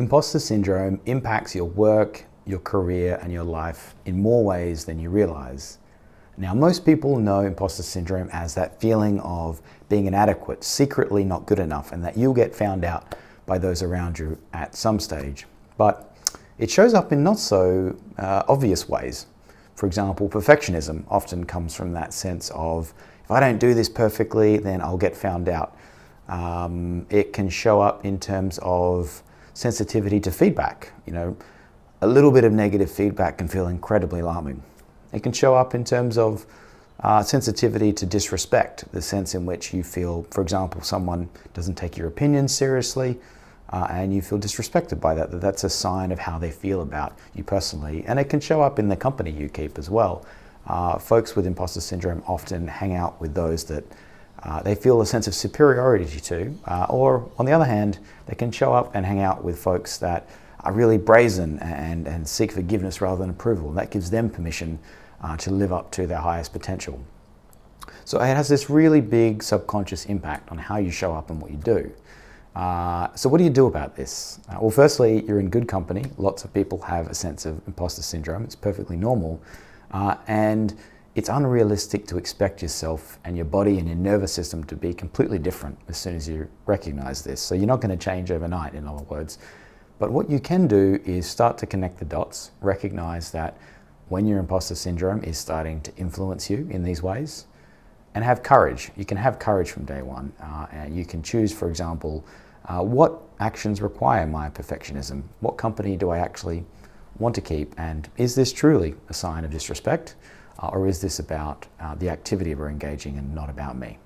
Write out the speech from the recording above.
Imposter syndrome impacts your work, your career, and your life in more ways than you realize. Now, most people know imposter syndrome as that feeling of being inadequate, secretly not good enough, and that you'll get found out by those around you at some stage. But it shows up in not so obvious ways. For example, perfectionism often comes from that sense of, if I don't do this perfectly, then I'll get found out. It can show up in terms of sensitivity to feedback. A little bit of negative feedback can feel incredibly alarming. It can show up in terms of sensitivity to disrespect, the sense in which you feel, for example, someone doesn't take your opinion seriously, and you feel disrespected by that. That's a sign of how they feel about you personally. And it can show up in the company you keep as well. Folks with imposter syndrome often hang out with those that they feel a sense of superiority to, or on the other hand, they can show up and hang out with folks that are really brazen and seek forgiveness rather than approval. That gives them permission to live up to their highest potential. So it has this really big subconscious impact on how you show up and what you do. So what do you do about this? Well, firstly, you're in good company. Lots of people have a sense of imposter syndrome. It's perfectly normal. And it's unrealistic to expect yourself and your body and your nervous system to be completely different as soon as you recognize this. So you're not going to change overnight, in other words. But what you can do is start to connect the dots, recognize that when your imposter syndrome is starting to influence you in these ways, and have courage. You can have courage from day one, and you can choose, for example, what actions require my perfectionism? What company do I actually want to keep? And is this truly a sign of disrespect? Or is this about the activity we're engaging and not about me?